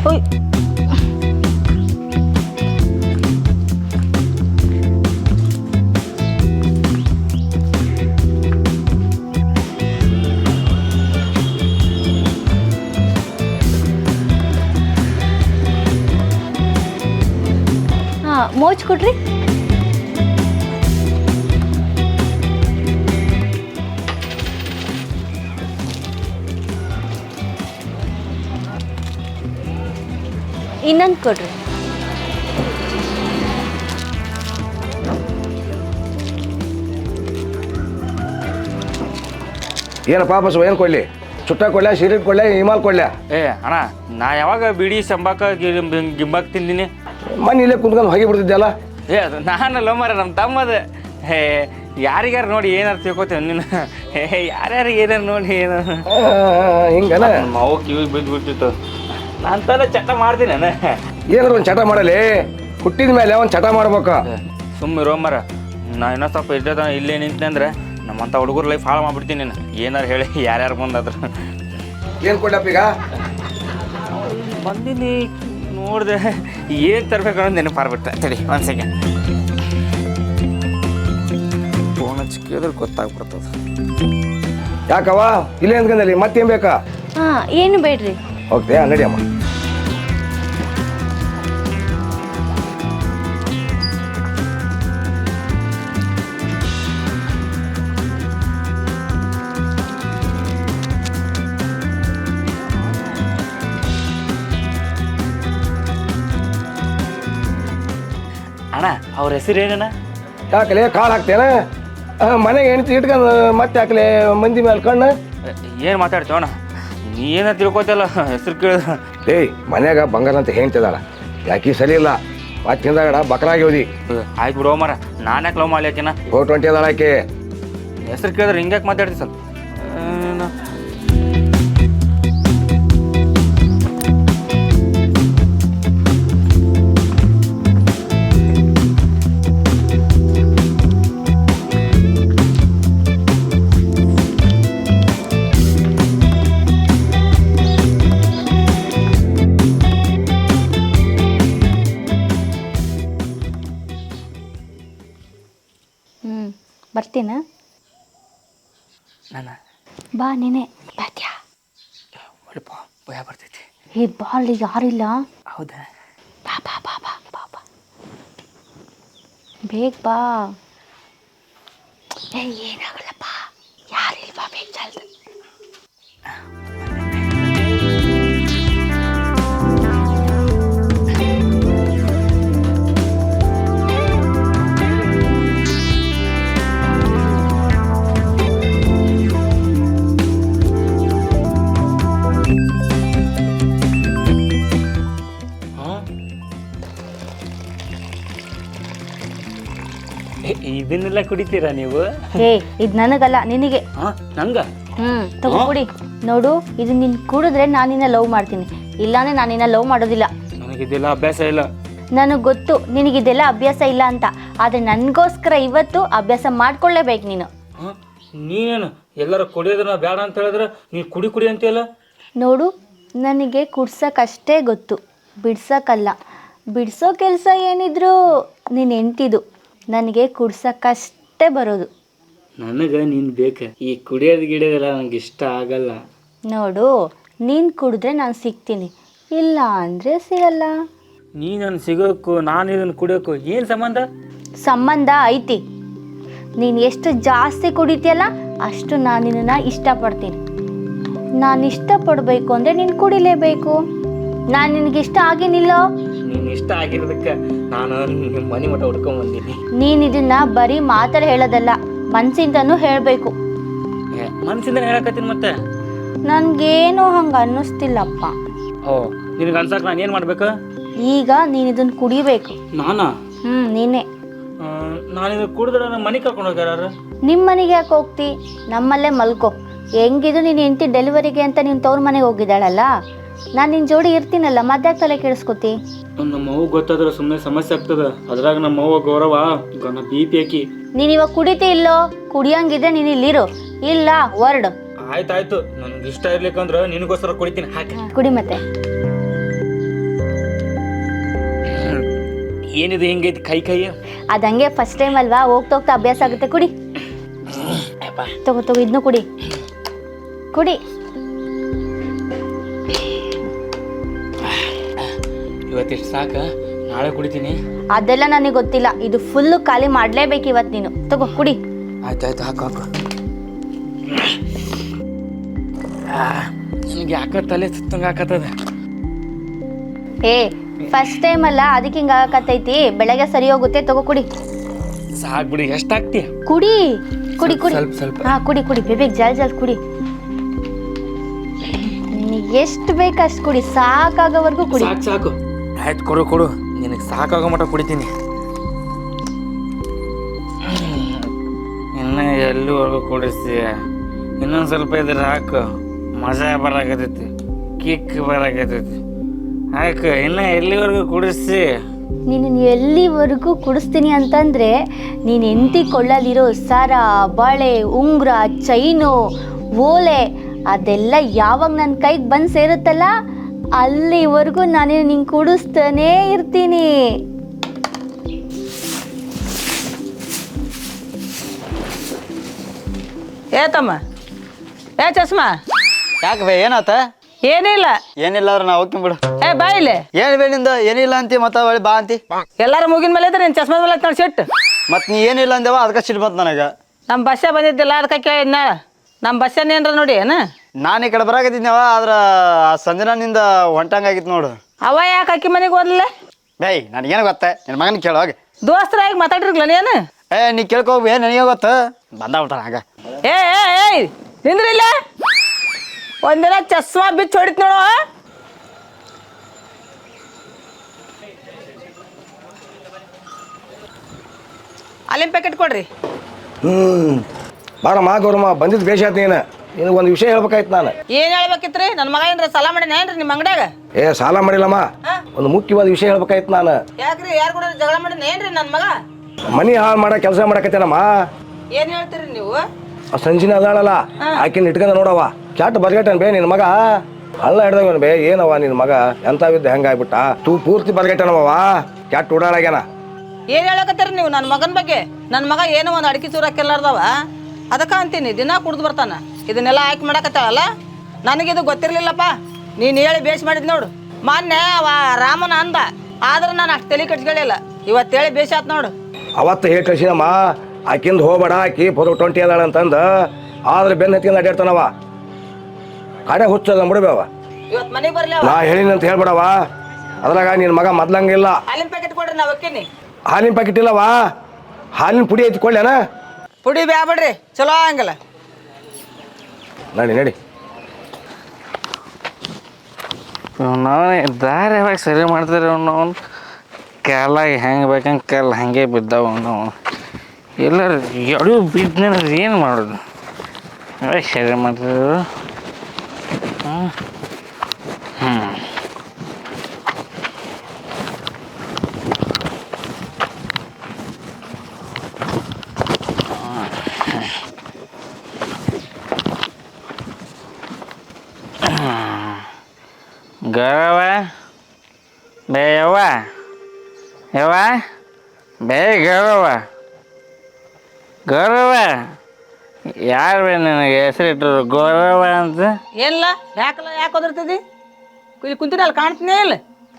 ಓಯ್ ಹಾಂ ಮೋಚ್ ಕೊಡ್ರಿ. ಇನ್ನೊಂದು ಕೊಡ್ರಿ. ಏನಪ್ಪ ಬಸವ ಏನು ಕೊಡ್ಲಿ? ಚುಟ್ಟ ಕೊಡ್ಲ, ಸೀರೆಟ್ ಕೊಡ್ಲ, ಹಿಮಾಲ್ ಕೊಡ್ಲ? ಏ ಅಣ್ಣ, ನಾ ಯಾವಾಗ ಬಿಡಿ ಸಂಬಾಕ ಗಿಂಬಾಕ್ ತಿಂದಿನಿ. ಮನೆ ಇಲ್ಲೇ ಕುಂತ್ಕೊಂಡು ಹೋಗಿ ಬಿಡ್ತಿದ್ದೆಲ್ಲ. ಏ ಅದು ನಾನಲ್ಲ ಮರ, ನಮ್ಮ ತಮ್ಮದ. ಹೇ ಯಾರಿಗಾರು ನೋಡಿ ಏನಾರು ತಿಳ್ಕೊತೇವೆ ನೀನು? ಯಾರ್ಯಾರು ಏನಾರು ನೋಡಿ ಏನು ಹಿಂಗನ ಮಾವು ಕಿವಿಗೆ ಬಿದ್ದು ಬಿಟ್ಟಿತ್ತು. ನಾನು ತಾನೇ ಚಟ ಮಾಡ್ತೀನಿ ಅಣ್ಣ. ಏನಾರು ಒಂದು ಚಟ ಮಾಡಲಿ, ಹುಟ್ಟಿದ ಮೇಲೆ ಒಂದು ಚಟ ಮಾಡ್ಬೇಕು. ಸುಮ್ಮನೆ ಮರ, ನಾ ಇನ್ನೂ ಸ್ವಲ್ಪ ಇದ್ದ ಇಲ್ಲೇ ನಿಂತನೆ ಅಂದ್ರೆ ನಮ್ಮಂಥ ಹುಡುಗರ ಲೈಫ್ ಹಾಳು ಮಾಡ್ಬಿಡ್ತೀನಿ ನೀನು. ಏನಾರು ಹೇಳಿ ಯಾರ್ಯಾರು ಬಂದಾದ್ರು. ಏನು ಕೊಡ್ಲಪ್ಪ ಈಗ? ಬಂದಿನಿ ನೋಡಿದೆ, ಏನು ತರ್ಬೇಕು ಅನ್ನೋದು ನೆನಪಾರ್ಬಿಟ್ಟೆ. ತಡಿ ಒಂದು ಸೆಕೆಂಡ್, ಫೋನ್ ಹಚ್ಚಿ ಕೇಳಿದ್ರೆ ಗೊತ್ತಾಗ್ಬಿಡ್ತದೆ. ಯಾಕವ ಇಲ್ಲೇ ಅಂದ್ಕೊಂಡಲ್ಲಿ ಮತ್ತೇನು ಬೇಕಾ? ಹಾಂ ಏನು ಬೇಡ್ರಿ. ಹೋಗ್ತೀಯಾ? ನಡಿ ಅಮ್ಮ. ಅಣ್ಣ ಅವ್ರ ಹೆಸರು ಏನಣ್ಣ? ಯಾಕಲೆ ಕಾಳು ಹಾಕ್ತೇನ? ಮನೆಗೆ ಹೆಣ್ತಿ ಇಟ್ಕೊಂಡು ಮತ್ತೆ ಯಾಕಲೆ ಮಂದಿ ಮೇಲೆ ಕಣ್ಣು? ಏನು ಮಾತಾಡ್ತೀವ ಅಣ್ಣ? ನೀ ಏನ ತಿಳ್ಕೊತಲ್ಲ ಹೆಸರು ಕೇಳಿದ. ಏಯ್ ಮನ್ಯಾಗ ಬಂಗಾರ ಅಂತ ಹೇಳ್ತಿದ್ದಾಳ, ಯಾಕೆ ಸರಿ ಇಲ್ಲ. ಮತ್ತೆ ಹಿಂದಾಗಡ ಬಕ್ರಾಗಿ ಹೋದಿ. ಆಯ್ತು ಬಿಡೋ ಮರ, ನಾನು ಯಾಕೆ ಲವ್ ಮಾಡ್ಲಿಕ್ಕಿನ? 420 ಅದಾಳ ಆಕೆ. ಹೆಸರು ಕೇಳಿದ್ರೆ ಹಿಂಗ್ಯಾಕೆ ಮಾತಾಡ್ತಿ ಸ್ವಲ್ಪ? ಬರ್ತೀನ? ನಾನು ಬಾ ನೀನೆ ಬರ್ತೀಯಾ? ಒಳಪ ಭಯ ಬರ್ತೈತಿ. ಏ ಬಾ, ಅಲ್ಲಿ ಯಾರಿಲ್ಲ. ಹೌದಾ? ಬಾ ಬಾ ಬಾ ಬಾ ಬಾ ಬಾ ಬೇಗ ಬಾ. ಏ ಏನಾಗಲ್ಲಪ್ಪ, ಯಾರಿಲ್ವಾ? ಬೇಗ ಜಲ್ದಿ. ಇದನ್ನೆಲ್ಲ ಕುಡಿತೀರಾ ನೀವು? ಏ ಇದು ನನಗಲ್ಲ, ನಿನಗೆ. ನಂಗ? ತಗೋ ಕುಡಿ. ನೋಡು, ಇದು ನೀನು ಕುಡಿದ್ರೆ ನಾನು ನಿನ್ನ ಲವ್ ಮಾಡ್ತೀನಿ, ಇಲ್ಲಾಂದ್ರೆ ನಾನು ನಿನ್ನ ಲವ್ ಮಾಡೋದಿಲ್ಲ. ನನಗಿದೆಲ್ಲ ಅಭ್ಯಾಸ ಇಲ್ಲ. ನನಗೆ ಗೊತ್ತು ನಿನಗಿದೆಲ್ಲ ಅಭ್ಯಾಸ ಇಲ್ಲ ಅಂತ, ಆದರೆ ನನಗೋಸ್ಕರ ಇವತ್ತು ಅಭ್ಯಾಸ ಮಾಡ್ಕೊಳ್ಳೇಬೇಕು ನೀನು. ನೀನೇನು ಎಲ್ಲರೂ ಕುಡಿಯೋದನ್ನ ಬೇಡ ಅಂತ ಹೇಳಿದ್ರೆ ನೀನು ಕುಡಿ ಕುಡಿ ಅಂತೀಯಲ್ಲ? ನೋಡು, ನನಗೆ ಕುಡ್ಸೋಕ್ಕಷ್ಟೇ ಗೊತ್ತು, ಬಿಡ್ಸೋಕ್ಕಲ್ಲ. ಬಿಡಿಸೋ ಕೆಲಸ ಏನಿದ್ರು ನೀನು ಹೆಂಡ್ತಿದು, ನನಗೆ ಕುಡ್ಸೋಕ್ಕಷ್ಟೇ ಬರೋದು. ನನಗೆ ನೀನು ಬೇಕು, ಈ ಕುಡಿಯೋದು ಗಿಡಿಯೋದೆಲ್ಲ ನನಗೆ ಇಷ್ಟ ಆಗಲ್ಲ. ನೋಡು, ನೀನು ಕುಡಿದ್ರೆ ನಾನು ಸಿಗ್ತೀನಿ, ಇಲ್ಲ ಅಂದರೆ ಸಿಗಲ್ಲ. ನೀನು ಸಿಗೋಕ್ಕೂ ನಾನು ಇದನ್ನು ಕುಡಿಯೋಕ್ಕೂ ಏನು ಸಂಬಂಧ? ಸಂಬಂಧ ಐತಿ. ನೀನು ಎಷ್ಟು ಜಾಸ್ತಿ ಕುಡಿತೀಯಲ್ಲ ಅಷ್ಟು ನಾನು ನಿನ್ನನ್ನು ಇಷ್ಟಪಡ್ತೀನಿ. ನಾನು ಇಷ್ಟಪಡಬೇಕು ಅಂದರೆ ನೀನು ಕುಡಿಲೇಬೇಕು. ನಾನು ನಿನಗಿಷ್ಟ ಆಗೇನಿಲ್ಲೋ? ನೀನು ಇಷ್ಟ ಆಗಿರೋದಕ್ಕೆ ನಾನು ನಿಮ್ಮ ಮನೆ ಮಠ ಹುಡ್ಕೊಂಬಂದೀನಿ. ನೀನು ಇದನ್ನು ಬರೀ ಮಾತಲ್ಲಿ ಹೇಳೋದಲ್ಲ, ಮನಸ್ಸಿಂದನೂ ಹೇಳಬೇಕು. ಮನಸ್ಸಿಂದ ಹೇಳಕತ್ತೀನಿ ಮತ್ತೆ. ನನಗೇನೋ ಹಂಗೆ ಅನ್ನಿಸ್ತಿಲ್ಲಪ್ಪ. ಓ, ನಿನಗೆ ಅನ್ಸಕ್ಕೆ ನಾನು ಏನು ಮಾಡ್ಬೇಕು? ಈಗ ನೀನು ಇದನ್ನು ಕುಡಿಬೇಕು. ನಾನಾ? ನೀನೇ. ನಾನು ಇದು ಕುಡಿದ್ರೆ ನಮ್ಮ ಮನೆ ಕರ್ಕೊಂಡು ಹೋಗ್ಯಾರ. ನಿಮ್ಮ ಮನೆಗೆ ಯಾಕೆ ಹೋಗ್ತಿ? ನಮ್ಮಲ್ಲೇ ಮಲ್ಕೋ. ಹೆಂಗಿದು ನೀನು ಹೆಂಡತಿ ಡೆಲಿವರಿಗೆ ಅಂತ ನೀನು ತವ್ರ ಮನೆಗೆ ಹೋಗಿದ್ದಾಳಲ್ಲ, ನಾನು ನಿನ್ನ ಜೋಡಿ ಇರ್ತೀನಲ್ಲ, ಮತ್ತೆ ತಲೆ ಕೆಡಿಸ್ಕೊತಿ? ನಮ್ಮ ಅವ್ವ ಗೊತ್ತಾದ್ರೆ ಸುಮ್ಮನೆ ಸಮಸ್ಯೆ ಆಗ್ತದೆ. ಅದ್ರಾಗ ನಮ್ಮ ಅವ್ವ ಗೌರವ ಗನ BP ಹಾಕಿ. ನೀನು ಇವಾಗ ಕುಡಿತಿ ಇಲ್ಲೋ? ಕುಡಿಯಂಗಿದ್ರೆ ನೀನು ಇಲ್ಲಿರು, ಇಲ್ಲ ವರ್ಡ್. ಆಯ್ತಾಯ್ತು, ನನಗೆ ಇಷ್ಟ ಇರ್ಲಿಕ್ಕಂದ್ರೆ ನಿನಗೋಸ್ಕರ ಕುಡಿತೀನಿ. ಹಾಕಿ ಕುಡಿ ಮತ್ತೆ. ಏನಿದೆ ಹೆಂಗೈತಿ ಕೈ ಅದು ಹಂಗೆ ಫಸ್ಟ್ ಟೈಮ್ ಅಲ್ವಾ, ಹೋಗ್ತಾ ಹೋಗ್ತಾ ಅಭ್ಯಾಸ ಆಗುತ್ತೆ. ಕುಡಿ ತಗೋ ಇದನ್ನು ಕುಡಿ. ಇವತ್ತಿಷ್ಟು ಸಾಕ, ನಾಳೆ ಕುಡಿತೀನಿ. ಅದೆಲ್ಲ ನನಗೆ ಗೊತ್ತಿಲ್ಲ, ಇದು ಫುಲ್ಲು ಖಾಲಿ ಮಾಡಲೇಬೇಕು ಇವತ್ತು ನೀನು. ತಗೋ ಕುಡಿ. ಆಯ್ತು ಹಾಕು. ನನಗೆ ಯಾಕ ತಲೆ ಸುತ್ತಂಗೆ ಹಾಕತ್ತದ. ಫಸ್ಟ್ ಟೈಮ್ ಅಲ್ಲ, ಅದಕ್ಕೆ ಹಿಂಗೆ ಆಗಕತ್ತೈತಿ. ಬೆಳಗ್ಗೆ ಸರಿ ಹೋಗುತ್ತೆ. ತಗೋ ಕುಡಿ. ಸಾಕು ಬಿಡಿ. ಎಷ್ಟು ಹಾಕ್ತೀಯ? ಕುಡಿ. ಸ್ವಲ್ಪ. ಹಾ ಕುಡಿ ಬೇಬೇಕು. ಜಲ್ ಕುಡಿ. ನಿನಗೆ ಎಷ್ಟು ಬೇಕು ಅಷ್ಟು ಕುಡಿ, ಸಾಕಾಗೋವರೆಗೂ ಕುಡಿ. ಸಾಕು. ಆಯ್ತು ಕೊಡು. ನಿನಗೆ ಸಾಕಾಗೋ ಮಟ್ಟ ಕುಡಿತೀನಿ. ಇನ್ನು ಎಲ್ಲಿವರೆಗೂ ಕುಡಿಸ್ತೀಯ? ಇನ್ನೊಂದು ಸ್ವಲ್ಪ ಇದ್ರೆ ಹಾಕು. ಮಜಾ ಬರಾಕತ್ತೈತಿ, ಕಿಕ್ ಬರಾಕತ್ತೈತಿ. ಹಾಕು. ಇನ್ನು ಎಲ್ಲಿವರೆಗೂ ಕುಡಿಸ್ತಿ? ನೀನು ಎಲ್ಲಿವರೆಗೂ ಕುಡಿಸ್ತೀನಿ ಅಂತಂದರೆ ನೀನು ಕೊಳ್ಳಲಿರೋ ಸರ, ಬಳೆ, ಉಂಗುರ, ಚೈನು, ಓಲೆ ಅದೆಲ್ಲ ಯಾವಾಗ ನನ್ನ ಕೈಗೆ ಬಂದು ಸೇರುತ್ತಲ್ಲ ಅಲ್ಲಿವರೆಗೂ ನಾನು ನಿಂಗೆ ಕುಡಿಸ್ತಾನೇ ಇರ್ತೀನಿ. ತಮ್ಮ ಚಸ್ಮಾ ಯಾಕೆ ಬೇ ಏನಾತ? ಏನಿಲ್ಲ ಏನಿಲ್ಲ ನಾ ಹೋಗ್ತೀನಿ ಬಿಡು. ಬಾಯಿಲೆ ಏನು ಬೇ ನಿಂದ ಏನಿಲ್ಲ ಅಂತಿ ಮತ್ತೆ ಒಳ್ಳೆ ಬಾ ಅಂತಿ. ಎಲ್ಲಾರು ಮುಗಿನ ಮೇಲೆ ಇದ್ರೆ ನೀನು ಚಸ್ಮಾ ಮೇಲೆ ನೋಡಿ ಸಿಟ್ಟು. ಮತ್ತು ನೀ ಏನಿಲ್ಲ ಅಂದೇವ ಅದಕ್ಕೆ ಸಿಟ್ಟು ಬಂತು ನನಗೆ. ನಮ್ಮ ಬಸ್ಸೇ ಬಂದಿದ್ದಿಲ್ಲ ಅದಕ್ಕೆ ಕೇಳಿದ್ನ. ನಮ್ಮ ಬಸ್ಸೇನೇನ್ರ ನೋಡಿ ಏನು ನಾನು ಈ ಕಡೆ ಬರಾಕತ್ತಿದ್ನವ, ಆದ್ರೆ ಸಂಜನಾನಿಂದ ಹೊಂಟಂಗಾಗಿತ್ತು ನೋಡು. ಅವ ಯಾಕೆ ಅಕ್ಕಿ ಮನೆಗೆ ಓದಲ್ಲ? ಬೇಯ್ ನನಗೇನು ಗೊತ್ತ, ನಿನ್ನ ಮಗನ ಕೇಳೋಗಿ ದೋಸ್ತರಾಗಿ ಮಾತಾಡಿರ್ಲ ನೀನು. ನೀ ಕೇಳ್ಕೋಗಿ ನನಗೆ ಗೊತ್ತ ಬಂದಾಬಿಟ್ಟ ಆಗ. ಏಯ್ ನಿಂದ್ರಿಲ್ಲ, ಒಂದಿನ ಚಸ್ಮಾ ಬಿಚ್ಚ ಹೊಡಿತ್ ನೋಡು. ಅಲ್ಲಿನ ಪ್ಯಾಕೆಟ್ ಕೊಡ್ರಿ. ಬಾರಮ್ಮ ಗೌರಮ್ಮ, ಬಂದಿದ್ದು ಬೇಷ ಆಯ್ತು. ನಿನಗೆ ಒಂದು ವಿಷಯ ಹೇಳ್ಬೇಕಾಯ್ತು ನಾನು. ಏನು ಹೇಳ್ಬೇಕಿತ್ರಿ? ನನ್ನ ಮಗ ಏನ್ರ ಸಾಲ ಮಾಡಿನ ಏನ್ರಿ ನಿಮ್ಮ ಅಂಗಡ್ಯಾಗ? ಸಾಲ ಮಾಡಿಲ್ಲಮ್ಮ, ಒಂದು ಮುಖ್ಯವಾದ ವಿಷಯ ಹೇಳ್ಬೇಕಾಯ್ತು ನಾನು. ಯಾಕ್ರಿ? ಯಾರು ಕೂಡ ಜಗಳ ಮಾಡಿನ ಏನ್ರಿ ನನ್ನ ಮಗ? ಮನಿ ಹಾಳು ಮಾಡೋ ಕೆಲಸ ಮಾಡಕತ್ತೇನಮ್ಮ. ಏನು ಹೇಳ್ತೀರಿ ನೀವು? ಸಂಜಿನ ಅದಾಳಲ್ಲ, ಆಕಿನ ಇಟ್ಕೊಂಡ ನೋಡವ. ಕ್ಯಾಟ್ ಬರ್ಗಟ್ಟನ್ ಬೇ ನಿನ್ನ ಮಗ. ಹಳ್ಳ ಹಿಡ್ದವನ್ ಬೇ. ಏನವ ನಿನ್ನ ಮಗ ಎಂಥವಿದ್ದ ಹೆಂಗಾಗ್ಬಿಟ್ಟ? ಪೂರ್ತಿ ಬರ್ಗಟ್ಟನವ. ಕ್ಯಾಟ್ ಓಡಾಡಾಗ್ಯಾನ. ಏನು ಹೇಳಕತ್ತೀರಿ ನೀವು ನನ್ನ ಮಗನ ಬಗ್ಗೆ? ನನ್ನ ಮಗ ಏನೋ ಒಂದು ಅಡಿಕೆ ಚೂರು ಹಾಕಿಲ್ಲಾರ್ದವ, ಅದಕ್ಕೆ ಅಂತೀನಿ ದಿನ ಕುಡ್ದು ಬರ್ತಾನ. ಇದನ್ನೆಲ್ಲ ಆಯ್ಕೆ ಮಾಡಕತ್ತಾಳಲ್ಲ, ನನಗಿದು ಗೊತ್ತಿರಲಿಲ್ಲಪ್ಪ. ನೀನು ಹೇಳಿ ಬೇಸ್ ಮಾಡಿದ್ ನೋಡು. ಮೊನ್ನೆ ಅವ ರಾಮನ ಅಂದ, ಆದ್ರೆ ನಾನು ಅಷ್ಟು ತಲೆ ಕಟ್ಸ್ಕೊಳ್ಳಿಲ್ಲ. ಇವತ್ತು ಹೇಳಿ ಬೇಸ್ ಆತ್ ನೋಡು. ಅವತ್ತು ಹೇಳಿ ಕಳ್ಸಿನಮ್ಮ, ಆಕಿಂದ ಹೋಗ್ಬೇಡ, ಆಕಿ 20 ಅದಾಳ ಅಂತಂದು. ಆದ್ರೆ ಬೆನ್ನ ಹತ್ಕೊಂಡು ಅಡ್ಯಾಡ್ತಾನವ. ಕಡೆ ಹುಚ್ಚದ ಮುಡಿಬೇವ. ಇವತ್ತು ಮನೆಗೆ ಬರಲಿ. ನಾ ಹೇಳಿನಂತ ಹೇಳ್ಬಿಡವ. ಅದ್ರಾಗ ನಿನ್ನ ಮಗ ಮೊದ್ಲಂಗಿಲ್ಲ. ಹಾಲಿನ ಪ್ಯಾಕೆಟ್ ಕೊಡ್ರಿ, ನಾ ಒಕ್ಕೀನಿ. ಹಾಲಿನ ಪ್ಯಾಕೆಟ್ ಇಲ್ಲವಾ? ಹಾಲಿನ ಪುಡಿ ಐತಿ ಕೊಳ್ಳೇನ? ಪುಡಿ ಬ್ಯಾಬಿಡ್ರಿ, ಚಲೋ ಹಂಗಲ್ಲ. ನಡಿ ನಾವು ದಾರಿ ಯಾವಾಗ ಸರಿ ಮಾಡ್ತಾರೆ ಅವನು. ಕಾಲಾಗ ಹೆಂಗೆ ಬೇಕಂಗೆ ಕಾಲ ಹಾಗೆ ಬಿದ್ದಾವ ನಾವು. ಎಲ್ಲರೂ ಎಡು ಬಿದ್ದ ಏನು ಮಾಡೋದು? ಸರಿ ಮಾಡ್ತಿದ್ರು. ಗರವ ಬೇ ಯವ್ವ ಬೇ ಗರವ ಯಾರು ಬೇ ನನಗೆ ಹೆಸರಿಟ್ಟರು ಗೌರವ ಅಂತ? ಏನಿಲ್ಲ, ಯಾಕಲ್ಲ ಯಾಕೆ ಓದಿರ್ತಿದ್ದಿ? ಇಲ್ಲಿ ಕುಂತೀನಿ, ಅಲ್ಲಿ ಕಾಣ್ತೀನಿ. ಇಲ್ಲ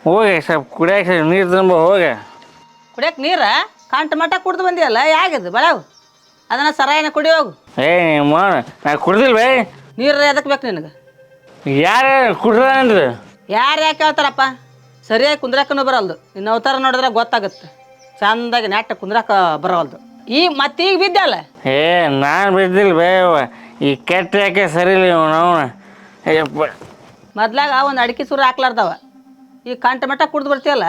ಹೋಗಿ ಸ್ವಲ್ಪ ಕುಡಿಯೋಕೆ ನೀರು ತುಂಬ ಹೋಗಿ. ಕುಡಿಯಕ್ಕೆ ನೀರ ಕಂಟ ಮಟ್ಟ ಕುಡ್ದು ಬಂದಿಯಲ್ಲ, ಯಾಗಿದ್ದು ಬೆಳವು? ಅದನ್ನ ಸರಾಯನ ಕುಡಿ ಹೋಗು. ನಿಮ್ಮ ನಾ ಕುಡ್ದಿಲ್ಲ ಬೇ. ನೀರು ಎದಕ್ಕೆ ಬೇಕು ನಿನಗೆ? ಯಾರು ಕುಡ್ರಿ? ಯಾರು ಯಾಕೆ ಹೇಳ್ತಾರಪ್ಪ? ಸರಿಯಾಗಿ ಕುಂದ್ರಕ್ಕೂ ಬರಲ್ದು. ನಿನ್ನ ಅವತಾರ ನೋಡಿದ್ರೆ ಗೊತ್ತಾಗುತ್ತೆ. ಚಂದಾಗಿ ನೆಟ್ಟ ಕುಂದ್ರಕ್ಕ ಬರವಲ್ದು. ಮತ್ತೀಗ ಬಿದ್ದಲ್ಲ. ನಾನು ಬಿದ್ದಿಲ್ಲ ಬೇವ. ಈ ಕೆಟ್ಟ ಯಾಕೆ ಸರಿಲ್ಲ ನಾವು. ಮೊದ್ಲಾಗ ಒಂದು ಅಡಿಕೆ ಸುರು ಹಾಕ್ಲಾರ್ದವ. ಈ ಕಂಟ ಮಟ್ಟ ಕುಡ್ದು ಬರ್ತೀಯಲ್ಲ,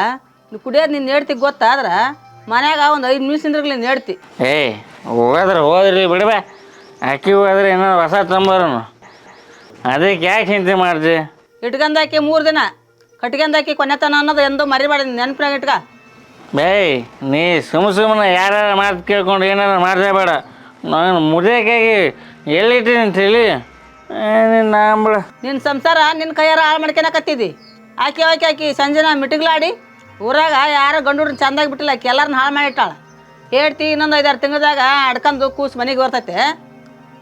ನೀವು ಕುಡಿಯೋದು ನೀನು ನೇಡ್ತಿ ಗೊತ್ತಾದ್ರೆ ಮನ್ಯಾಗ ಒಂದು 5 ನಿಮಿಷ ನಿಂದ್ರಗ್ಲಿ ನೇಡ್ತಿ. ಹೋದ್ರಿ ಬಿಡಬೇ. ಅಕ್ಕಿ ಹೋದ್ರೆ ಏನೋ ಹೊಸ ತಂಬರೋನು. ಅದಕ್ಕೆ ಯಾಕೆ ಚಿಂತೆ ಮಾಡ್ತಿ? ಇಟ್ಕಂದಾಕಿ 3 ದಿನ, ಕಟ್ಕಂದಾಕಿ ಕೊನೆತನ ಅನ್ನೋದು ಎಂದು ಮರಿಬೇಡ. ನೆನಪಿನಾಗ ಇಟ್ಕ ಬೇಯ್. ನೀ ಸುಮ್ಮನೆ ಯಾರು ಮಾತು ಕೇಳ್ಕೊಂಡು ಏನಾರು ಮಾಡಲೇಬೇಡ. ನಾನು ಮುರಿಯೋಕ್ಕಾಗಿ ಎಲ್ಲಿಟ್ಟಿನಿ ಅಂತ ಹೇಳಿ ನಂಬಳ. ನಿನ್ನ ಸಂಸಾರ ನಿನ್ನ ಕೈಯಾರ ಹಾಳು ಮಾಡ್ಕೊಳಕತ್ತಿದ್ದಿ. ಆಕಿ ಆಕಿ ಸಂಜೆನ ಮಿಟಿಗ್ಲಾಡಿ ಊರಾಗ ಯಾರು ಗಂಡುಡ್ರನ್ನ ಚಂದಾಗಿ ಬಿಟ್ಟಿಲ್ಲ ಆಕಿ ಎಲ್ಲರನ್ನ ಹಾಳು ಮಾಡಿಟ್ಟಾಳ. ಹೇಳ್ತಿ ಇನ್ನೊಂದು 5-6 ತಿಂಗಳದಾಗ ಅಡ್ಕಂದು ಕೂಸು ಮನೆಗೆ ಬರ್ತೈತೆ.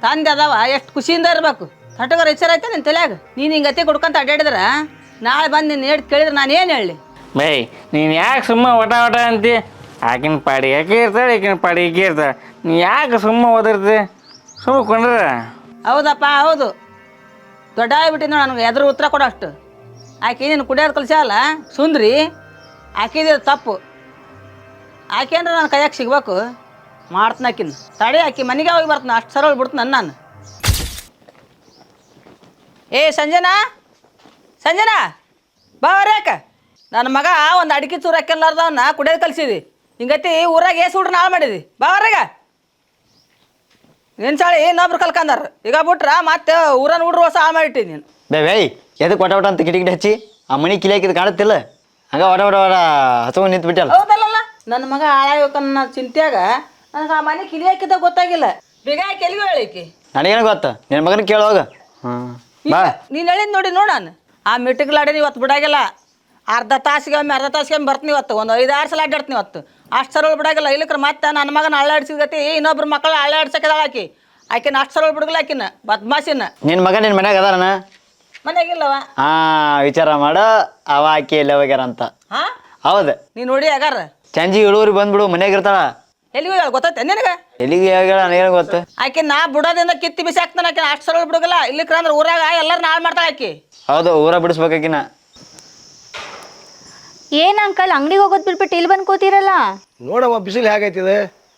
ತಂದೆ ಅದಾವ ಎಷ್ಟು ಖುಷಿಯಿಂದ ಇರಬೇಕು. ತಟಗರ ವಿಚಾರ ಐತೆ ನಿನ್ನ ತಲೆಯಾಗ. ನೀನು ಹಿಂಗೆ ಅತಿ ಕೊಡ್ಕೊಂತ ಅಡ್ಡಾಡಿದ್ರೆ ನಾಳೆ ಬಂದು ನಿನ್ನ ಹೇಳಿ ಕೇಳಿದ್ರೆ ನಾನು ಏನು ಹೇಳಿ? ಬೈ ನೀನು ಯಾಕೆ ಸುಮ್ಮ ಒಟ ಅಂತಿ? ಆಕಿನ ಪಾಡಿ ಯಾಕೆ ಇರ್ತಾಳೆ, ಈಕಿನ ಪಾಡಿ ಈಕೆ ಇರ್ತಾಳೆ. ನೀ ಯಾಕೆ ಸುಮ್ಮ ಓದಿರ್ತಿ? ಸುಮ್ಮ ಕೊಂಡ್ರ ಹೌದಪ್ಪ ಹೌದು. ದೊಡ್ಡ ಆಗ್ಬಿಟ್ಟಿದ್ದು ನನಗೆ ಎದುರು ಉತ್ತರ ಕೊಡೋ ಅಷ್ಟು. ಆಕೆ ನೀನು ಕುಡಿಯೋದು ಕಲಿಸಲ್ಲ ಸುಂದ್ರಿ. ಆಕಿದ ತಪ್ಪು. ಆಕೆ ಅಂದ್ರೆ ನನ್ನ ಕೈಯಾಗ ಸಿಗ್ಬೇಕು. ಮಾಡ್ತೀನಿ ಆಕಿನ ತಡಿ. ಆಕಿ ಮನೆಗೆ ಹೋಗಿ ಬರ್ತೀನಿ. ಅಷ್ಟು ಸರಳ ಬಿಡ್ತೀನಿ ನಾನು. ಏ ಸಂಜನಾ, ಸಂಜನಾ ಬಾ ಯಾಕ ನನ್ನ ಮಗ ಒಂದು ಅಡಿಕೆ ಚೂರು ಹಾಕ್ಯಲ್ಲಾರ್ದವನ್ನ ಕುಡಿಯೋದು ಕಲಿಸಿದಿ. ಹಿಂಗತಿ ಊರಾಗ ಏಸು ಹುಡ್ರು ನಾಳು ಮಾಡಿದಿ. ಬಾ ಹೊರಗ. ನಿನ್ನ ಚಾಳಿ ಇನ್ನೊಬ್ರು ಕಲ್ಕಂದಾರ. ಈಗ ಬಿಟ್ರ ಮತ್ತೆ ಊರನ್ನ ಹುಡ್ರು ಹೊಸ ಹಾಳು ಮಾಡಿಟ್ಟಿ ನೀನು. ಬೇಯ್ ಎದಕ್ಕೆ ಒಟ ಅಂತ ಕಿಟಕಿಟ ಹಚ್ಚಿ ಆ ಮನೆ ಕಿಲಿಯಾಕಿದ್ ಕಾಣುತ್ತಿಲ್ಲ. ಹಂಗ ಒಡ ಹಚ್ಕೊಂಡು ನಿಂತು ಬಿಟ್ಟಲ್ಲ. ಹೌದಲ್ಲ ನನ್ನ ಮಗ ಹಾಳಾಗಬೇಕನ್ನ ಚಿಂತ್ಯಾಗ ನನಗೆ ಆ ಮನೆ ಕಿಲಿ ಹಾಕಿದ್ದ ಗೊತ್ತಾಗಿಲ್ಲ. ಬೇಗ ಹಾಕಿ ಎಲ್ಲಿಗೂ ಹೇಳಿಕಿ ನನಗೇನು ಗೊತ್ತ? ನಿನ್ನ ಮಗನ ಕೇಳೋಗ. ಬಾ ನೀನು ಹೇಳಿದ್ ನೋಡಿ ನಾನು ಆ ಮಿಟ್ಟಿಗ್ಲಾಡಿ ಇವತ್ತು ಬಿಡಾಗಿಲ್ಲ. ಅರ್ಧ ತಾಸಿಗೆ ಒಮ್ಮೆ ಬರ್ತೀನಿ ಇವತ್ತು. ಒಂದು 5-6 ಸಲ ಅಡ್ಡಾಡ್ತೀನಿ ಇವತ್ತು. ಅಷ್ಟು ಸರಳ ಬಿಡಾಗಿಲ್ಲ. ಇಲ್ಲಕ್ರೆ ಮತ್ತೆ ನನ್ನ ಮಗನ ಅಳ್ಳಾಡ್ಸಿದತಿ ಇನ್ನೊಬ್ರು ಮಕ್ಕಳು ಅಳ್ಳಾಡ್ಸಕ್ಕಿದಾಳ ಆಕಿ. ಆಕಿನ ಅಷ್ಟು ಸರಳ ಬಿಡಗಲ್ಲ ಆಕಿನ ಬದ್ಮಾಸಿನ. ನಿನ್ನ ಮಗ ನಿನ್ನ ಮನ್ಯಾಗ ಅದಾರನ? ಮನೆಯಾಗಿಲ್ಲವ. ವಿಚಾರ ಮಾಡ ಅವ ಆಕಿ ಎಲ್ಲ ಹೋಗ್ಯಾರ ಅಂತ. ಹಾಂ ಹೌದು. ನೀನು ನೋಡಿ ಆಗಾರ ಸಂಜೆ 7 ಬಂದ್ಬಿಡು ಮನ್ಯಾಗ ಇರ್ತಾಳ. ಎಲ್ಲಿಗೂ ಹೇಳ ಗೊತ್ತೈತೆ ನಿನಗೆ? ಎಲ್ಲಿಗೆ ಹೇಳ ನನಗೇನು ಗೊತ್ತು? ಆಕೆ ನಾ ಬಿಡೋದಿಂದ ಕಿತ್ತಿ ಬಿಸಿ ಹಾಕ್ತಾನೆ. ಆಕೆ ಅಷ್ಟು ಸರಳ ಬಿಡಗಲ್ಲ. ಇಲ್ಲಿಕ್ರ ಅಂದ್ರೆ ಊರಾಗ ಎಲ್ಲರನ್ನ ಹಾಳು ಮಾಡ್ತಾಳೆ ಆಕಿ. ಹೌದು, ಊರ ಬಿಡಿಸ್ಬೇಕಾಕಿನ. ಏನು ಅಂಕಲ್ ಅಂಗಡಿಗೆ ಹೋಗೋದು ಬಿಟ್ಬಿಟ್ಟು ಇಲ್ಲಿ ಬಂದು ಕೂತಿರಲ್ಲ? ನೋಡವ ಬಿಸಿಲು ಹೇಗೈತಿದೆ.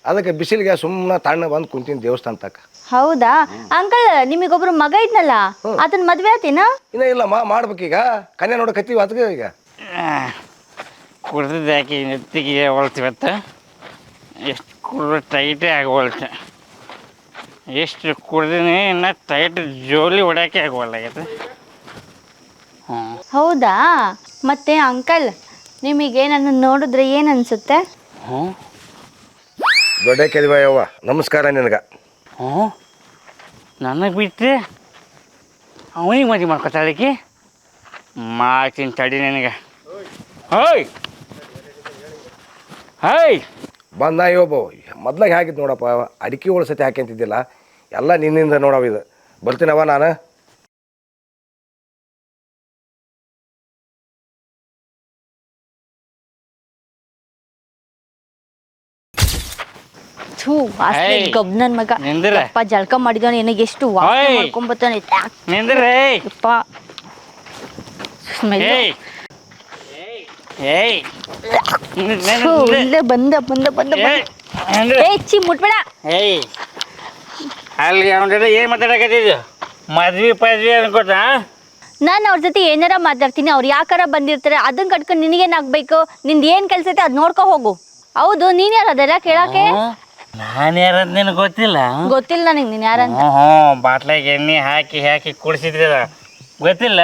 ಅದಕ್ಕೆ ಬಿಸಿಲಿಗೆ ಸುಮ್ಮನೆ ತಣ್ಣ ಬಂದು ಕುಂತೀನಿ ದೇವಸ್ಥಾನ ತಕ್ಕ. ಹೌದಾ ಅಂಕಲ್, ನಿಮಗೊಬ್ರು ಮಗ ಇದ್ನಲ್ಲ, ಅದನ್ನ ಮದ್ವೆ ಆತಿನ? ಇನ್ನೂ ಇಲ್ಲ ಮಾಡ್ಬೇಕೀಗ. ಕನ್ಯಾ ನೋಡಕತ್ತೀವಿ ಅದಕ್ಕೆ ಈಗ. ಕುಡ್ದಿದ್ದು ಯಾಕೆ ನೆತ್ತಿಗೆ ಹೊಳ್ತೀವತ್ತ? ಎಷ್ಟು ಕುಡಿದ್ರೆ ಟೈಟೇ ಆಗೋಲ್ತು. ಎಷ್ಟು ಕುಡ್ದಿನಿ ಇನ್ನು ಟೈಟ್ ಜೋಲಿ ಹೊಡ್ಯಾಕೆ ಆಗೋಲ್ಲಾಗೈತೆ. ಹೌದಾ? ಮತ್ತೆ ಅಂಕಲ್, ನಿಮಗೆ ನನ್ನ ನೋಡಿದ್ರೆ ಏನು ಅನ್ಸುತ್ತೆ? ದೊಡ್ಡ ಕೆದಿವಯ್ಯವ್ವ, ನಮಸ್ಕಾರ ನಿನಗೆ. ನನಗೆ ಬಿಟ್ಟರೆ ಅವನಿಗೆ ಮದುವೆ ಮಾಡ್ಕೊತಾಳಕಿ. ಮಾಡ್ತೀನಿ ತಡಿ ನಿನಗೆ. ಹೋಯ್ ಹಾಯ್ ಬಂದ ಒಬ್ಬ ಮೊದ್ಲಾಗ ಹಾಕಿದ್ದು ನೋಡಪ್ಪ. ಅಡಿಕೆ ಉಳ್ಸತಿ ಹಾಕ್ಯಂತಿದ್ದಿಲ್ಲ ಎಲ್ಲ ನಿನ್ನಿಂದ ನೋಡವ. ಇದು ಬರ್ತೀನವ ನಾನು. ಗಬ್ನನ್ ಮಗ ನಿಂದ್ರೆ. ಅಪ್ಪ ಜಳಕ ಮಾಡಿದವನು ನನಗೆ ಎಷ್ಟು ವಾಸನೆ ಓಯ್. ಮಾಡ್ಕೊಂಬತ್ತಾನೆ. ನಿಂದ್ರೆ. ಅಪ್ಪ ಸ್ಮೆಲ್. ಏಯ್ ಏಯ್ ಇಲ್ಲೇ ಬಂದ ಬಂದ ಬಂದ ಏ ಚಿ ಮುಟ್ಬೇಡ. ಏಯ್ ಅಲ್ಲಿ ಅವನ ಜೊತೆ ಏನು ಮಾತಾಡಕತ್ತಿದ್ದು? ಮದ್ವೆ ಅನ್ಕೋತಾ? ನಾನು ಅವ್ರ ಜೊತೆ ಏನಾರ ಮಾತಾಡ್ತೀನಿ. ಅವ್ರು ಯಾಕಾರ ಬಂದಿರ್ತಾರೆ ಅದನ್ನ ಕಟ್ಕೊಂಡು ನಿನಗೇನಾಗಬೇಕು? ನಿಂದು ಏನು ಕೆಲಸ ಐತೆ ಅದು ನೋಡ್ಕೊ ಹೋಗು. ಹೌದು, ನೀನು ಯಾರು ಅದೆಲ್ಲ ಕೇಳಕ್ಕೆ? ನಾನು ಯಾರಂತ ನಿನಗೆ ಗೊತ್ತಿಲ್ಲ? ಗೊತ್ತಿಲ್ಲ ನನಗೆ ನೀನು ಯಾರಂತ. ಬಾಟ್ಲಾಗ ಎಣ್ಣೆ ಹಾಕಿ ಹಾಕಿ ಕುಡಿಸಿದ್ರಲ್ಲ, ಗೊತ್ತಿಲ್ಲ?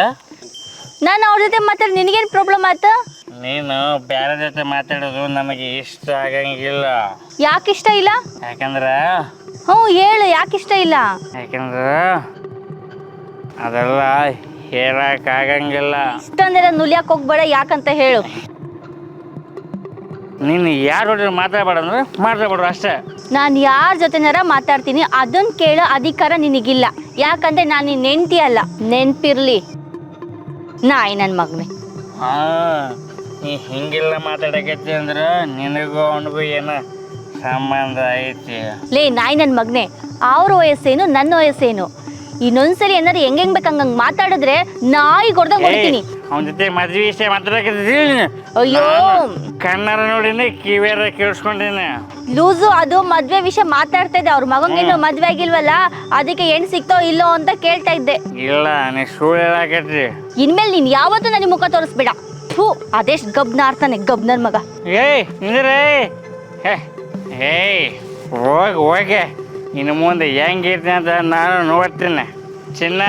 ನಾನು ಅವ್ರ ಜೊತೆ ಮಾತಾಡಿ ನಿನಗೇನು ಪ್ರಾಬ್ಲಮ್ ಆಯ್ತು? ನೀನು ಬೇರೆ ಜೊತೆ ಮಾತಾಡೋದು ನಮಗೆ ಇಷ್ಟ ಆಗಂಗಿಲ್ಲ. ಯಾಕೆ ಇಷ್ಟ ಇಲ್ಲ? ಯಾಕಂದ್ರೆ ಹೇಳು, ಯಾಕೆ ಇಷ್ಟ ಇಲ್ಲ? ಯಾಕಂದ್ರೆ ಅದೆಲ್ಲ ಹೇಳಕ್ಕಾಗಂಗಿಲ್ಲ. ಇಷ್ಟೊಂದೆಲ್ಲ ನುಲಿಯಾಕೆ ಹೋಗ್ಬೇಡ. ಯಾಕಂತ ಹೇಳು. ನೀನು ಯಾರ ಜೊತೆ ಮಾತಾಡ್ಬೇಡ ಅಂದ್ರೆ ಮಾತಾಡ್ಬೇಡ್ರು ಅಷ್ಟೇ. ನಾನು ಯಾರ ಜೊತೆನಾರ ಮಾತಾಡ್ತೀನಿ, ಅದನ್ನ ಕೇಳೋ ಅಧಿಕಾರ ನಿನಗಿಲ್ಲ. ಯಾಕಂದ್ರೆ ನಾನು ನಿನ್ನ ಹೆಂಡತಿ ಅಲ್ಲ, ನೆನ್ಪಿರ್ಲಿ. ನಾಯಿ ನನ್ನ ಮಗನೇ. ನೀ ಹಿಂಗೆಲ್ಲ ಮಾತಾಡಕತ್ತಿ ಅಂದ್ರೆ ನಿನಗೂ ಅವನಿಗೂ ಏನೋ ಸಂಬಂಧ ಐತಿ. ಲೇ ನಾಯಿ ನನ್ನ ಮಗನೇ, ಅವ್ರ ವಯಸ್ಸೇನು ನನ್ನ ವಯಸ್ಸೇನು? ಇನ್ನೊಂದ್ಸರಿ ಏನಾರು ಹೆಂಗ್ ಬೇಕು ಹಂಗಂಗೆ ಮಾತಾಡಿದ್ರೆ ನಾಯಿ ಹೊಡೆದಾಗ ಹೊಡಿತೀನಿ. ಅವನ ಜೊತೆ ಮದ್ವೆ ವಿಷಯ ಮಾತಾಡಕತ್ತಿ. ಅಯ್ಯೋ, ಕಣ್ಣಾರ ನೋಡಿನಿ, ಕಿವಿಯಾರ ಕೇಳಿಸ್ಕೊಂಡಿನಿ. ಲೂಸು, ಅದು ಮದ್ವೆ ವಿಷಯ ಮಾತಾಡ್ತಾ ಇದ್ದೆ. ಅವ್ರ ಮಗಂಗೇನು ಮದ್ವೆ ಆಗಿಲ್ವಲ್ಲ, ಅದಕ್ಕೆ ಹೆಣ್ ಸಿಕ್ತೋ ಇಲ್ಲೋ ಅಂತ ಕೇಳ್ತಾ ಇದ್ದೆ. ಇಲ್ಲ, ನೀ ಸುಳ್ಳು ಹೇಳಕತ್ತಿ. ಇನ್ಮೇಲೆ ನೀನ್ ಯಾವತ್ತೂ ನನಗೆ ಮುಖ ತೋರಿಸ್ಬೇಡ. ಥೂ, ಅದೆಷ್ಟು ಗಬ್ನ ಆಡ್ತಾನೆ ಗಬ್ನರ್ ಮಗ. ಏಯ್ ನಿಂದ್ರೆ. ಏಯ್ ಹೋಗೆ. ಇನ್ನು ಮುಂದೆ ಹೆಂಗಿರ್ತೀನಿ ಅಂತ ನಾನು ನೋಡ್ತೀನಿ. ಚಿನ್ನ,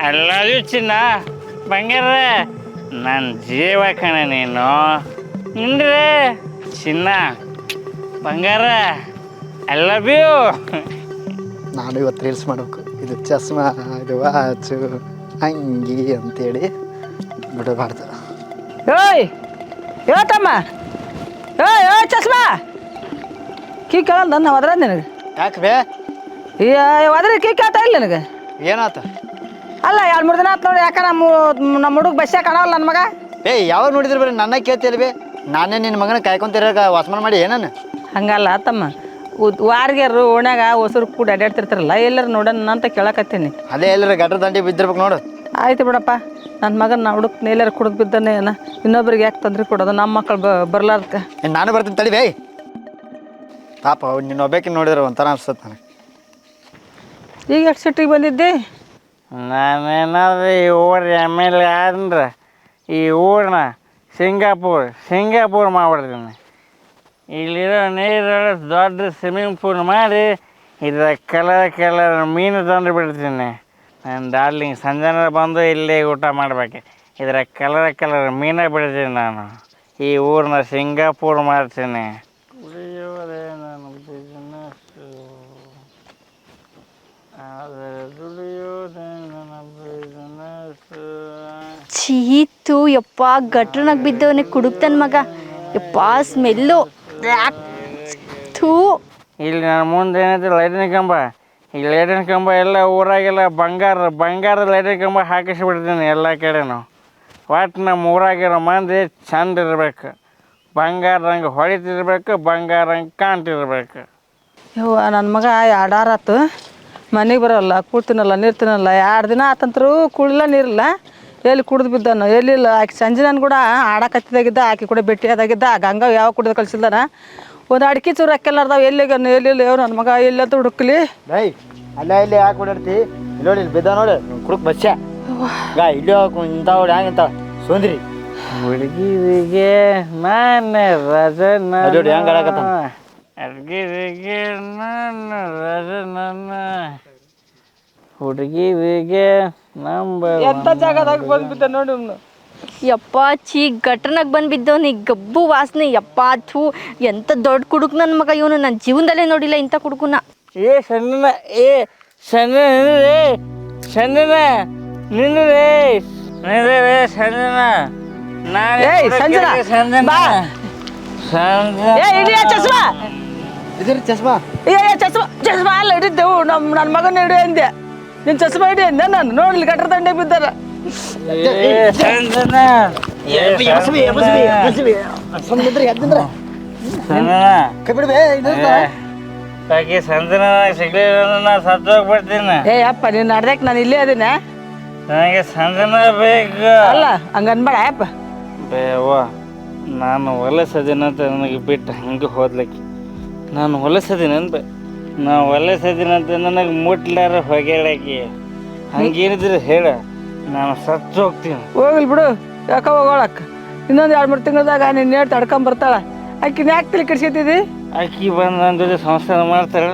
ಎಲ್ಲರೂ ಚಿನ್ನ, ಬಂಗಾರ, ನನ್ನ ಜೀವ ಕಣ ನೀನು. ನಿಂದ್ರೆ ಚಿನ್ನ, ಬಂಗಾರ, ಐ ಲವ್ ಯು. ನಾನು ಇವತ್ತು ರೀಲ್ಸ್ ಮಾಡ್ಬೇಕು. ಇದು ಚಸ್ಮಾ, ಇದು ವಾಚು, ಅಂಗಿ ಅಂತೇಳಿ ಬಿಡಬಾರ್ದು. ಏಯ್ ಹೇಳ್ತಮ್ಮ ಚಸ್ಮಾ ಕೀ ಕೇಳಂದ ನಾವು ಅದ್ರ ನಿನಗೆ ಯಾಕೆ ಬೇ ಅದ್ರ ಕೀ ಕೇಳ್ತಾ ಇಲ್ಲ ನನಗೆ ಏನಾತ ಅಲ್ಲ 2-3 ದಿನ ಆತು ನೋಡಿ ಯಾಕೆ ನಮ್ಮ ಹುಡುಗ ಬಸ್ಸೇ ಕಾಣವಲ್ಲ ನನ್ನ ಮಗ ಯಾವಾಗ ನೋಡಿದ್ರೆ ಬರೀ ನನ್ನ ಕೇಳ್ತಿಲ್ಲ ಬೇ ನಾನೇ ನಿನ್ನ ಮಗನ ಕಾಯ್ಕೊಂತಿರಾಗ ವಾಸಮಾನ ಮಾಡಿ ಏನನ್ನ ಹಂಗಲ್ಲ ತಮ್ಮ ವಾರ್ಗ್ಯಾರು ಓಣ್ಯಾಗ ಹೊಸರು ಕೂಡ ಅಡ್ಡಾಡ್ತಿರ್ತಾರಲ್ಲ ಎಲ್ಲರೂ ನೋಡೋಣ ಅಂತ ಕೇಳಕತ್ತೀನಿ ಅದೇ ಎಲ್ಲರ ಗಟ್ರ ದಂಡಿ ಬಿದ್ದಿರ್ಬೇಕು ನೋಡು ಆಯ್ತು ಬಿಡಪ್ಪ ನನ್ನ ಮಗನ ಹುಡುಕ್ ಎಲ್ಲರೂ ಕುಡಿದು ಬಿದ್ದಾನೆ ಏನ ಇನ್ನೊಬ್ರಿಗೆ ಯಾಕೆ ತೊಂದರೆ ಕೊಡೋದು ನಮ್ಮ ಮಕ್ಕಳು ಬರ್ಲಾರ್ದಕ್ಕೆ ನಾನು ಬರ್ತೀನಿ ತಡಿ ಬೇ ಪಾಪ ನಿನ್ನ ಒಬ್ಬಾಕಿ ನೋಡಿದ್ರೆ ಒಂಥರ ಅನ್ಸುತ್ತೆ ನನಗೆ ಈಗ ಎಷ್ಟು ಸಿಟ್ಟಿಗೆ ಬಂದಿದ್ದೆ ನಾನೇನಾದ್ರೂ ಈ ಊರು ಎಮ್ ಎಲ್ ಎ ಆದ್ರೆ ಈ ಊರನ್ನ ಸಿಂಗಾಪುರ್ ಮಾಡ್ಬಿಡ್ತೀನಿ ಇಲ್ಲಿರೋ ನೀರೊಳಗೆ ದೊಡ್ಡ ಸ್ವಿಮ್ಮಿಂಗ್ ಪೂಲ್ ಮಾಡಿ ಇದರ ಕಲರ್ ಮೀನು ತಂದು ಬಿಡ್ತೀನಿ ನನ್ನ ಡಾರ್ಲಿಂಗ್ ಸಂಜೆ ಬಂದು ಇಲ್ಲೇ ಊಟ ಮಾಡ್ಬೇಕು ಇದರ ಕಲರ್ ಮೀನ ಬಿಡ್ತೀನಿ ನಾನು ಈ ಊರನ್ನ ಸಿಂಗಾಪುರ್ ಮಾಡ್ತೀನಿ ಕುಡಿಯೋದೇ ನನ್ನ ಬಿಸ್ನೆಸ್ಸು ಆದರೆ ದುಡಿಯೋದೇ ನನ್ನ ಬಿಸ್ನೆಸ್ಸು ಚೀತು ಯಪ್ಪ ಗಟ್ರನಾಗ ಬಿದ್ದವನೇ ಕುಡುಕ್ತನ್ ಮಗ ಯಪ್ಪ ಸ್ಮೆಲ್ಲು ಥೂ ಇಲ್ಲಿ ನನ್ನ ಮುಂದೆ ಏನೈತೆ ಲೈಟಿನ ಕಂಬ ಈ ಲೈಟಿನ ಕಂಬ ಎಲ್ಲ ಊರಾಗೆಲ್ಲ ಬಂಗಾರ ಲೈಟಿನ ಕಂಬ ಹಾಕಿಸ್ಬಿಡ್ತೀನಿ ಎಲ್ಲ ಕಡೆನೂ ಒಟ್ಟು ನಮ್ಮ ಊರಾಗಿರೋ ಮಂದಿ ಚಂದ ಇರ್ಬೇಕು ಬಂಗಾರದಂಗೆ ಹೊಳಿತಿರ್ಬೇಕು ಬಂಗಾರಂಗೆ ಕಾಣ್ತಿರ್ಬೇಕು ಯವ್ವ ನನ್ನ ಮಗ 2 ವಾರ ಆತು ಮನೆಗೆ ಬರೋಲ್ಲ ಕೂಡ್ತೀನಲ್ಲ ನೀರು ತಿನ್ನಲ್ಲ 2 ದಿನ ಆತಂತರೂ ಕುಡಿಲ್ಲ ನೀರಿಲ್ಲ ಎಲ್ಲಿ ಕುಡ್ದು ಬಿದ್ದಾನು ಎಲ್ಲಿಲ್ಲ ಆಕೆ ಸಂಜೆ ನಾನು ಕೂಡ ಆಡಕತ್ತಿದಾಗಿದ್ದ ಆಕೆ ಕೂಡ ಭೇಟಿಯಾದಾಗಿದ್ದ ಗಂಗ ಯಾವ ಕುಡ್ದು ಕಳ್ಸಿಲ್ದಾನ ಒಂದು ಅಡಿಕೆ ಚೂರು ಹಾಕೆಲ್ಲಾರ್ದಾವ ಎಲ್ಲಿಗನು ಎಲ್ಲಿಲ್ಲ ಯಾವ ನನ್ನ ಮಗ ಎಲ್ಲಂತ ಹುಡುಕ್ಲಿ ಬೈ ಅಲ್ಲೇ ಇಲ್ಲಿ ಯಾಕೆ ಓಡಾಡ್ತಿ ಇಲ್ಲಿ ನೋಡಿ ಇಲ್ಲಿ ಬಿದ್ದ ನೋಡಿ ಕುಡುಕ್ ಬಸ್ಸ ಇಲ್ಲಿ ಇಂಥ ಹೊಡಿ ಹ್ಯಾಂಗಿಂತ ಸೋಂದ್ರಿ ಹುಡುಗಿರಿಗೆ ನಾನು ರಜನ ನೋಡಿ ಹೆಂಗೆ ಆಡಕತ್ತ ಹುಡುಗಿರಿಗೆ ನಾನು ರಜನ ಹುಡುಗಿರಿಗೆ ನಂಬರ್ ಎಂಥ ಜಾಗದಾಗ ಬಂದ್ಬಿದ್ದ ನೋಡಿ ಅವ್ನು ಯಪ್ಪ ಚೀ ಗಟ್ರನಾಗ ಬಂದು ಬಿದ್ದವನಿ ಗಬ್ಬು ವಾಸನೆ ಯಪ್ಪ ಥೂ ಎಂಥ ದೊಡ್ಡ ಕುಡುಕ್ ನನ್ನ ಮಗ ಇವನು ನನ್ನ ಜೀವನದಲ್ಲೇ ನೋಡಿಲ್ಲ ಇಂಥ ಕುಡುಕುನ ಸಂಜನ ನಿಂದ್ರೆ ಸಂಜನ ಚಸ್ಮಾ ಇದ್ರಿ ಚಸ್ಮಾ ಚಸ್ಮಾ ಅಲ್ಲ ಹಿಡಿದ್ದೆವು ನನ್ನ ಮಗನ ಹಿಡಿ ಅಂದೆ ನಿನ್ನ ಚಸ್ಮಾ ಹಿಡಿ ಅಂದೆ ನಾನು ನೋಡ್ಲಿ ಗಟ್ರ ದಂಡೆ ಬಿದ್ದಾರ ಸಂಜನ ಸಿಗ್ಲಿಲ್ಲ ಸತ್ತು ಹೋಗ್ಬಿಡ್ತೀನಿ ಅಪ್ಪ ನೀನು ನಡ್ದಕ್ಕೆ ನಾನು ಇಲ್ಲೇ ಅದೀನ ನನಗೆ ಸಂಜನ ಬೇಕು ಅಲ್ಲ ಹಂಗ ಅನ್ಬೇಡ ಅಪ್ಪ ಬೇವ ನಾನು ಹೊಲಸದಿನಂತ ನನಗೆ ಬಿಟ್ಟು ಹಂಗೆ ಹೋದ್ಲಕ್ಕಿ ನಾನು ಹೊಲಸದಿನಂತ ಹೊಲಸದಿನಂತ ನನಗೆ ಮುಟ್ಲಾರ ಹೊಗೆಳಕಿ ಹಂಗೇನಿದ್ರೆ ಹೇಳ ನಾನು ಸತ್ತು ಹೋಗ್ತೀನಿ ಹೋಗ್ಲಿ ಬಿಡು ಯಾಕ ಹೋಗೋಳಕ್ಕ ಇನ್ನೊಂದು 2-3 ತಿಂಗಳದಾಗ ನೀನು ಹೇಳಿ ತಡ್ಕೊಂಬರ್ತಾಳ ಆಕಿನ ಯಾಕೆ ತಲೆ ಕೆಡ್ಸ್ಕೊತಿದ್ದಿ ಆಕಿ ಬಂದು ನನ್ನ ಜೊತೆ ಸಂಸಾರ ಮಾಡ್ತಾಳೆ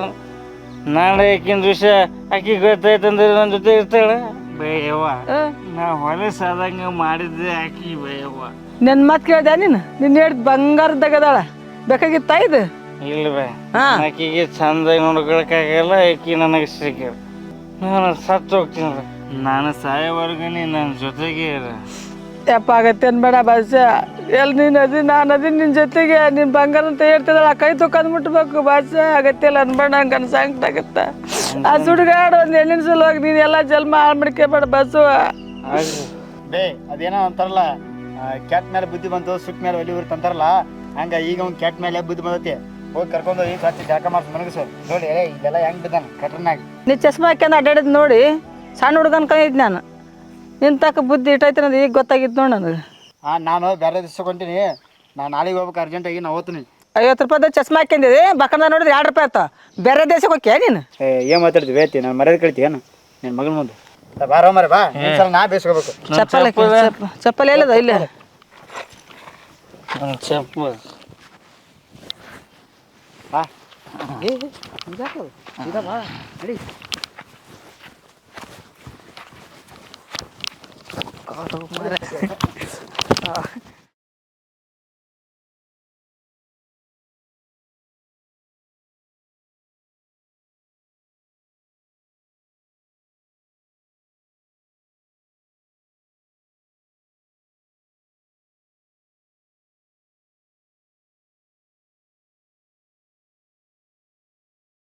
ನಾಳೆ ಆಕಿನ ವಿಷಯ ಆಕಿ ಗೊತ್ತಾಯ್ತಂದ್ರೆ ನನ್ನ ಜೊತೆ ಇರ್ತಾಳೆ ಬೇಯವ್ವ ನಾ ಹೊಲಸಾದಂಗೆ ಮಾಡಿದ್ದೆ ಆಕಿ ಬೇಯವ್ವ ನನ್ನ ಮಾತು ಕೇಳ್ದೆ ನಿನ್ನ ಹೇಳಿ ಬಂಗಾರದಾಗದಾಳ ಬೇಕಾಗಿತ್ತಾ ಇದು ಇಲ್ವೇ ಆಕಿಗೆ ಚಂದಾಗಿ ನೋಡ್ಕೊಳಕ್ಕಾಗಲ್ಲ ಆಕಿ ನನಗೆ ಸಿಕ್ಕ ನಾನು ಸತ್ತು ಹೋಗ್ತೀನಿ ನಾನು ಸಾಯೋವರೆಗೂ ನನ್ನ ಜೊತೆಗೆ ಇರ ಯಪ್ಪ ಆಗತ್ತೆ ಅನ್ಬೇಡ ಭಾಷ ಎಲ್ಲಿ ನೀನು ಅದಿ ನಾನು ಅದೀನಿ ನಿನ್ನ ಜೊತೆಗೆ ನಿನ್ನ ಬಂಗಾರ ಅಂತ ಹೇಳ್ತಿದ್ದಾಳ ಕೈ ತೊಕೊಂಡ್ ಮುಟ್ಬೇಕು ಭಾಷ ಆಗತ್ತಿಲ್ಲ ಅನ್ಬೇಡ ನಂಗೆ ಅನ್ಸಂಗತ್ತ ಆ ಸುಡುಗಾಡು ಒಂದು ಹೆಣ್ಣಿನ ಸಲುವಾಗಿ ನೀನು ಎಲ್ಲ ಜನ್ಮ ಹಾಳು ಮಾಡ್ಕೋಬೇಡ ಬಸ್ಸು ಬೇ ಅದೇನೋ ಅಂತಾರಲ್ಲ ಕ್ಯಾಟ್ ಮೇಲೆ ಬುದ್ಧಿ ಬಂತು ಸುಟ್ ಮೇಲೆ ಒಲಿ ಉರಿತು ಅಂತಾರಲ್ಲ ಹಂಗ ಈಗ ಒಂದು ಕ್ಯಾಟ್ ಮೇಲೆ ಬುದ್ಧಿ ಬಂದೈತಿ ಹೋಗಿ ಕರ್ಕೊಂಡು ಈ ಸ್ವಚ್ಛ ಜಾಕ ಮಾಡ್ಸಿ ಮನಗಸು ನೋಡಿ ಇದೆಲ್ಲ ಹೆಂಗ್ ಬಿದ್ದಾನ ಕಟ್ರನಾಗ ನೀ ಚಸ್ಮಾ ಹಾಕ್ಯಂದು ಅಡ್ಡಾಡಿದ್ ನೋಡಿ ಸಣ್ಣ ಹುಡುಗನ ಕೈದ್ ನಾನು ನಿನ್ನ ತಕ್ಕ ಬುದ್ಧಿ ಇಟ್ಟೈತೆ ಅನ್ನೋದು ಈಗ ಗೊತ್ತಾಗಿತ್ತು ನೋಡಿ ನನಗೆ ನಾನು ಬೇರೆ ದಿವಸ ಕೊಂತೀನಿ ನಾನು ನಾಳೆಗೆ ಹೋಗ್ಬೇಕು ಅರ್ಜೆಂಟಾಗಿ ನಾ ಓದ್ತೀನಿ 50 ರೂಪಾಯ್ದು ಚಸ್ಮಾ ಹಾಕ್ಯಂದಿದೆ ಬಕ್ಕಂದ ನೋಡಿದ್ರೆ 2 ರೂಪಾಯಿ ಆಯ್ತು ಬೇರೆ ದೇಶಕ್ಕೆ ಹೋಗ್ಯಾ ನೀನು ಏನು ಮಾತಾಡ್ತೀವಿ ಬೇತಿ ನಾನು ಮರ್ಯಾದೆ ಕಳಿತೀವಿ ಏನು ನಿನ್ನ ಮಗನ ಮುಂದೆ ಬಾರೋ ಮರ ಬಾ ಸಲ ನಾ ಬೇಸ್ಕೋಬೇಕು ಚಪ್ಪಲ್ ಎಲ್ಲದ ಇಲ್ಲ ಚಪ್ಪು ಬಾ ಬಾ ನಡಿ